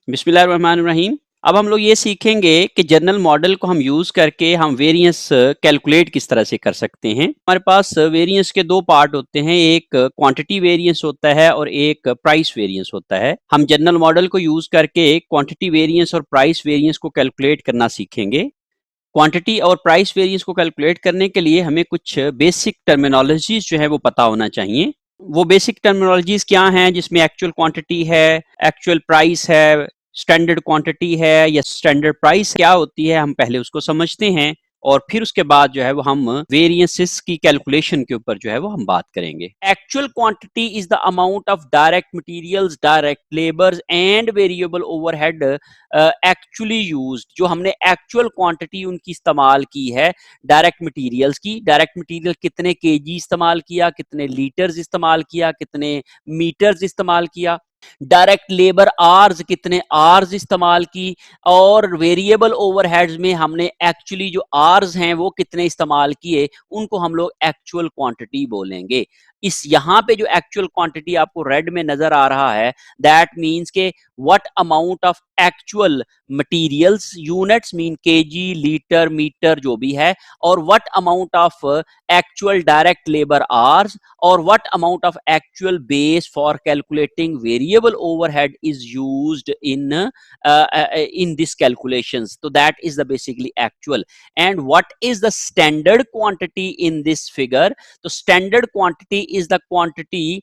बिस्मिल्लाहिर्रहमानिर्रहीम। अब हम लोग ये सीखेंगे कि जनरल मॉडल को हम यूज़ करके हम वेरिएंस कैलकुलेट किस तरह से कर सकते हैं। हमारे पास वेरिएंस के 2 पार्ट होते हैं, एक क्वांटिटी वेरिएंस होता है और एक प्राइस वेरिएंस होता है। हम जनरल मॉडल को यूज़ करके क्वांटिटी वेरिएंस और प्राइस वेरिएंस को कैलकुलेट करना सीखेंगे। क्वांटिटी और प्राइस वेरिएंस को कैलकुलेट करने के लिए हमें कुछ बेसिक टर्मिनोलॉजीज़ जो है वो पता होना चाहिए। वो बेसिक टर्मिनोलॉजीज़ क्या हैं, जिसमें एक्चुअल क्वांटिटी है, एक्चुअल प्राइस है, स्टैंडर्ड क्वांटिटी है या स्टैंडर्ड प्राइस क्या होती है, हम पहले उसको समझते हैं और फिर उसके बाद जो है वो हम वेरिएंसेस की कैलकुलेशन के ऊपर जो है वो हम बात करेंगे। Actual quantity is the amount of direct materials, direct labours and variable overhead actually used. जो हमने एक्चुअल क्वांटिटी उनकी इस्तेमाल की है डायरेक्ट मटेरियल्स की। डायरेक्ट मटेरियल कितने केजी इस्तेमाल किया, कितने लीटर्स इस्तेमाल किया, कितने मीटर्स इस्तेमाल किया। डायरेक्ट लेबर आर्स कितने आर्स इस्तेमाल की, और वेरिएबल ओवरहेड्स में हमने एक्चुअली जो आर्स हैं वो कितने इस्तेमाल किए, उनको हम लोग एक्चुअल क्वांटिटी बोलेंगे। इस यहाँ पे जो एक्चुअल क्वांटिटी आपको रेड में नजर आ रहा है, दैट मीन्स के what amount of actual materials, units mean KG, litre, metre जो भी है, और what amount of actual direct labour hours, और what amount of actual base for calculating variable overhead is used in this calculations. So that is the basically actual. And what is the standard quantity in this figure? So standard quantity is the quantity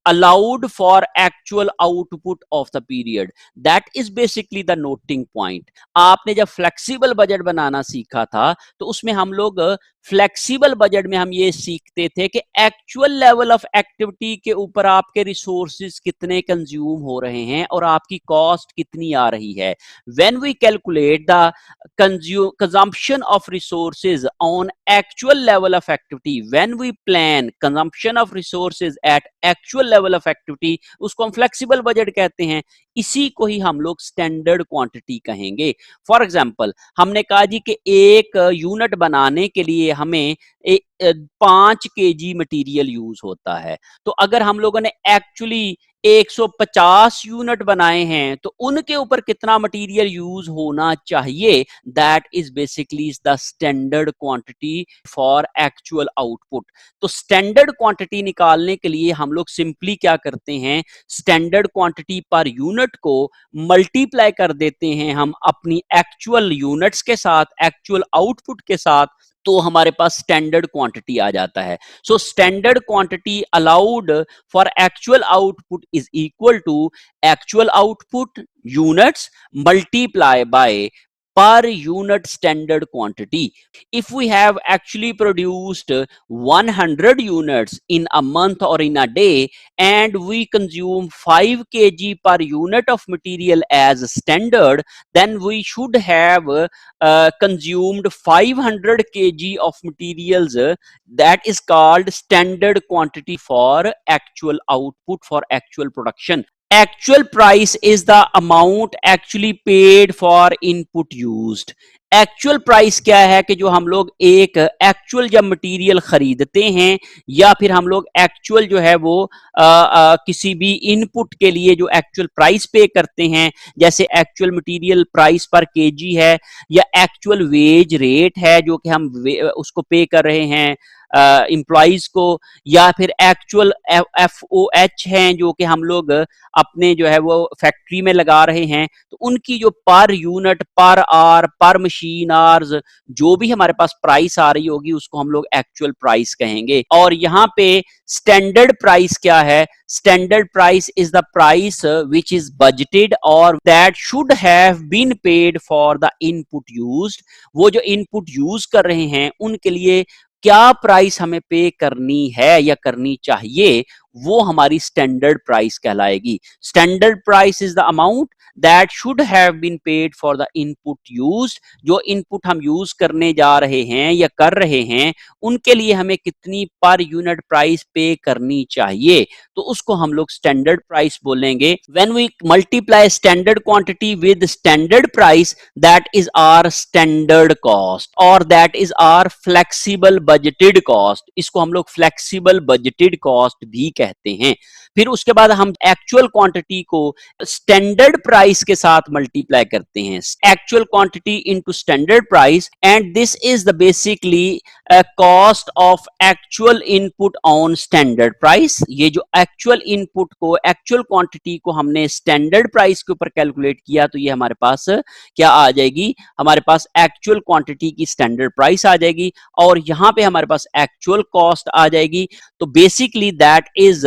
allowed for actual output of the period. That is basically the noting point. आपने जब flexible budget बनाना सीखा था तो उसमें हम लोग flexible budget में हम ये सीखते थे कि एक्चुअल लेवल ऑफ एक्टिविटी के ऊपर आपके रिसोर्सेज कितने कंज्यूम हो रहे हैं और आपकी कॉस्ट कितनी आ रही है। When we calculate the consumption of resources on actual level of activity, when we plan consumption of resources at actual level of activity, उसको हम फ्लेक्सिबल बजट कहते हैं। इसी को ही हम लोग स्टैंडर्ड क्वांटिटी कहेंगे। फॉर एग्जांपल हमने कहा जी कि एक यूनिट बनाने के लिए हमें 5 केजी मटेरियल यूज होता है। तो अगर हम लोगों ने एक्चुअली 150 यूनिट बनाए हैं तो उनके ऊपर कितना मटेरियल यूज होना चाहिए, that is basically the standard quantity for actual output. तो स्टैंडर्ड क्वांटिटी निकालने के लिए हम लोग सिंपली क्या करते हैं, स्टैंडर्ड क्वांटिटी पर यूनिट को मल्टीप्लाई कर देते हैं हम अपनी एक्चुअल यूनिट्स के साथ, एक्चुअल आउटपुट के साथ, तो हमारे पास स्टैंडर्ड क्वांटिटी आ जाता है। So standard quantity allowed for actual output is equal to actual output units multiply by per unit standard quantity. If we have actually produced 100 units in a month or in a day and we consume 5 kg per unit of material as standard, then we should have consumed 500 kg of materials. That is called standard quantity for actual output, for actual production. Actual price is the amount actually paid for input used. Actual price क्या है कि जो हम लोग एक actual जब material खरीदते हैं या फिर हम लोग एक्चुअल जो है वो किसी भी इनपुट के लिए जो एक्चुअल प्राइस पे करते हैं, जैसे एक्चुअल मटेरियल प्राइस पर केजी है या एक्चुअल वेज रेट है जो कि हम उसको पे कर रहे हैं एम्प्लॉइज को, या फिर एक्चुअल FOH हैं जो कि हम लोग अपने जो है वो फैक्ट्री में लगा रहे हैं, तो उनकी जो पर यूनिट, पर आर, पर मशीन आर्स जो भी हमारे पास प्राइस आ रही होगी उसको हम लोग एक्चुअल प्राइस कहेंगे। और यहाँ पे स्टैंडर्ड प्राइस क्या है, standard price is the price which is budgeted और that should have been paid for the input used. वो जो इनपुट यूज कर रहे हैं उनके लिए क्या प्राइस हमें पे करनी है या करनी चाहिए, वो हमारी स्टैंडर्ड प्राइस कहलाएगी। Standard price is the amount that should have been paid for the input used. जो इनपुट हम यूज करने जा रहे हैं या कर रहे हैं उनके लिए हमें कितनी पर यूनिट प्राइस पे करनी चाहिए, तो उसको हम लोग स्टैंडर्ड प्राइस बोलेंगे। When we multiply standard quantity with standard price, that is our standard cost और that is our flexible budgeted cost. इसको हम लोग फ्लेक्सिबल बजटेड कॉस्ट भी कहते हैं। फिर उसके बाद हम एक्चुअल क्वांटिटी को स्टैंडर्ड प्राइस के साथ मल्टीप्लाई करते हैं, actual quantity into standard price, and this is the basically cost of actual input on standard price. ये जो एक्चुअल इनपुट को, एक्चुअल क्वांटिटी को हमने स्टैंडर्ड प्राइस के ऊपर कैलकुलेट किया, तो ये हमारे पास क्या आ जाएगी, हमारे पास एक्चुअल क्वांटिटी की स्टैंडर्ड प्राइस आ जाएगी, और यहां पे हमारे पास एक्चुअल कॉस्ट आ जाएगी। तो basically that is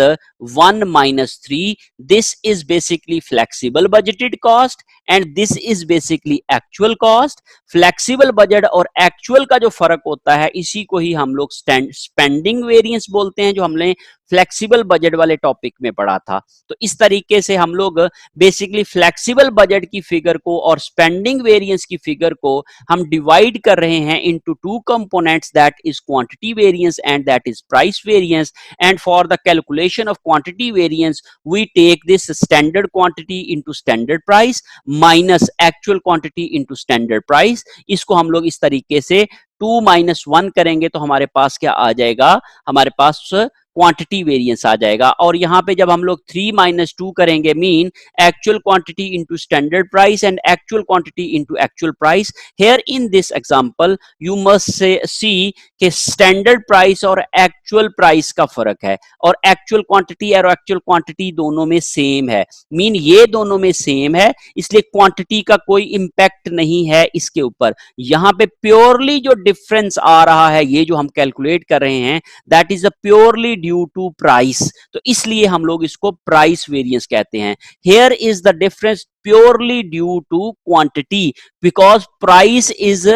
1 minus 3. This is basically flexible budgeted cost and this is basically actual cost. Flexible budget और एक्चुअल का जो फर्क होता है, इसी को ही हम लोग स्पेंडिंग वेरिएंस बोलते हैं, जो हमने फ्लेक्सिबल बजट वाले टॉपिक में पढ़ा था। तो इस तरीके से हम लोग बेसिकली फ्लेक्सिबल बजट की फिगर को और स्पेंडिंग वेरिएंस की फिगर को हम डिवाइड कर रहे हैं into two components, that is quantity variance and that is price variance. And for the calculation of quantity variance we take this standard quantity into standard price minus actual quantity into standard price. इसको हम लोग इस तरीके से 2 minus 1 करेंगे तो हमारे पास क्या आ जाएगा, हमारे पास क्वांटिटी वेरिएंस आ जाएगा। और यहां पे जब हम लोग 3 minus 2 करेंगे, mean actual quantity into standard price and actual quantity into actual price. Here in this example you must see कि स्टैंडर्ड प्राइस और एक्चुअल प्राइस का फर्क है, और एक्चुअल क्वांटिटी और एक्चुअल क्वांटिटी दोनों में सेम है, मीन ये दोनों में सेम है, इसलिए क्वांटिटी का कोई इंपैक्ट नहीं है इसके ऊपर। यहां पे प्योरली जो डिफरेंस आ रहा है, ये जो हम कैलकुलेट कर रहे हैं, that is a purely due to price, तो इसलिए हम लोग इसको प्राइस वेरिएंस कहते हैं। Here is the difference purely due to quantity, because price is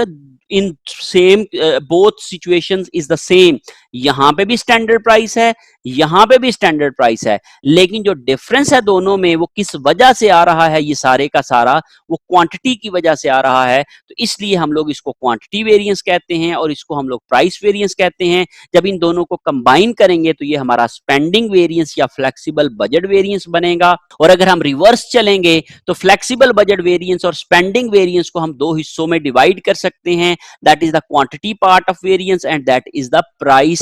in same both situations is the same. यहां पे भी स्टैंडर्ड प्राइस है, यहां पे भी स्टैंडर्ड प्राइस है, लेकिन जो डिफरेंस है दोनों में वो किस वजह से आ रहा है, ये सारे का सारा वो क्वांटिटी की वजह से आ रहा है। तो इसलिए हम लोग इसको क्वांटिटी वेरिएंस कहते हैं और इसको हम लोग प्राइस वेरिएंस कहते हैं। जब इन दोनों को कंबाइन करेंगे तो ये हमारा स्पेंडिंग वेरिएंस या फ्लेक्सिबल बजट वेरिएंस बनेगा। और अगर हम रिवर्स चलेंगे तो फ्लेक्सिबल बजट वेरिएंस और स्पेंडिंग वेरिएंस को हम दो हिस्सों में डिवाइड कर सकते हैं, that is the quantity part of variance and that is the price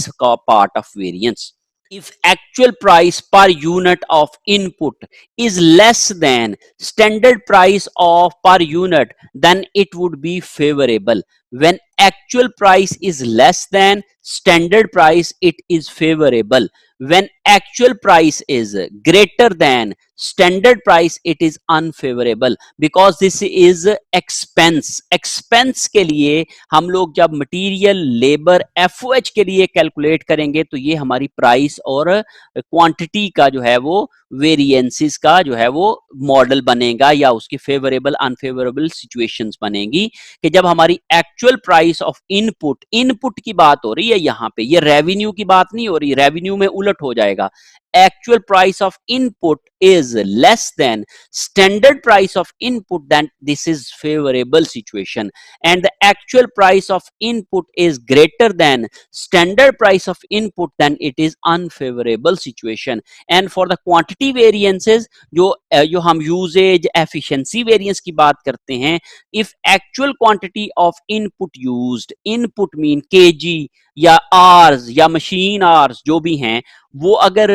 part of variance. If actual price per unit of input is less than standard price of per unit, then it would be favorable. When actual price is less than standard price, it is favorable. When actual price is greater than standard price, it is unfavorable, because this is expense. expense के लिए हम लोग जब material, labour, FOH के लिए calculate करेंगे तो ये हमारी प्राइस और क्वांटिटी का जो है वो वेरिएंसेस का जो है वो मॉडल बनेगा, या उसकी फेवरेबल अनफेवरेबल सिचुएशंस बनेगी। कि जब हमारी actual price of input, input की बात हो रही है यहाँ पे, ये रेवेन्यू की बात नहीं हो रही, रेवेन्यू में उलट हो जाएगा। actual price of input is less than standard price of input, then this is favorable situation. And the actual price of input is greater than standard price of input, then it is unfavorable situation. And for the quantity variances, जो हम usage efficiency variance की बात करते हैं, if actual quantity of input used, input mean kg या hours या machine hours जो भी हैं, वो अगर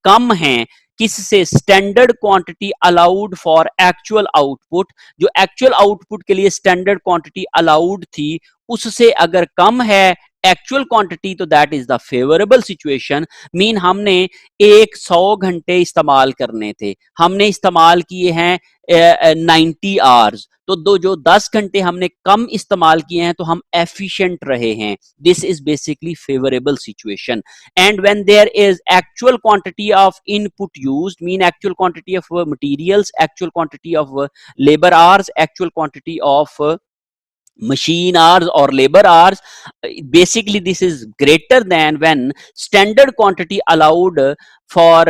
कम हैं किससे, standard quantity allowed for actual output, जो एक्चुअल आउटपुट के लिए स्टैंडर्ड क्वांटिटी अलाउड थी उससे अगर कम है एक्चुअल क्वांटिटी, तो that is the favourable situation. Mean हमने 100 घंटे इस्तेमाल करने थे, हमने इस्तेमाल किए हैं 90 आवर्स, तो जो 10 घंटे हमने कम इस्तेमाल किए हैं तो हम एफिशिएंट रहे हैं। This is basically favourable situation. And when there is actual quantity of input used, mean actual quantity of materials, actual quantity of labour hours, actual quantity of machine hours or labor hours, basically this is greater than when standard quantity allowed for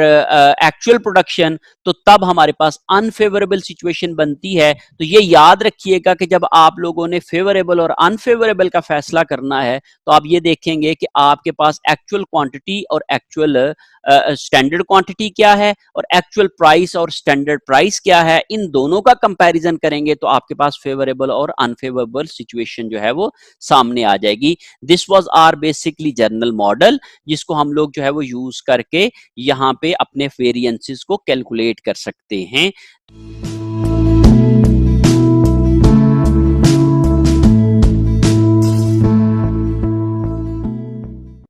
actual production, तो तब हमारे पास unfavourable situation बनती है। तो ये याद रखिएगा कि जब आप लोगों ने फेवरेबल और अनफेवरेबल का फैसला करना है तो आप ये देखेंगे कि आपके पास एक्चुअल क्वांटिटी और एक्चुअल स्टैंडर्ड क्वांटिटी क्या है और एक्चुअल प्राइस और स्टैंडर्ड प्राइस क्या है, इन दोनों का कंपैरिजन करेंगे तो आपके पास फेवरेबल और अनफेवरेबल सिचुएशन जो है वो सामने आ जाएगी। This was our basically journal model, जिसको हम लोग जो है वो यूज करके यहाँ पे अपने वेरिएंसेस को कैलकुलेट कर सकते हैं।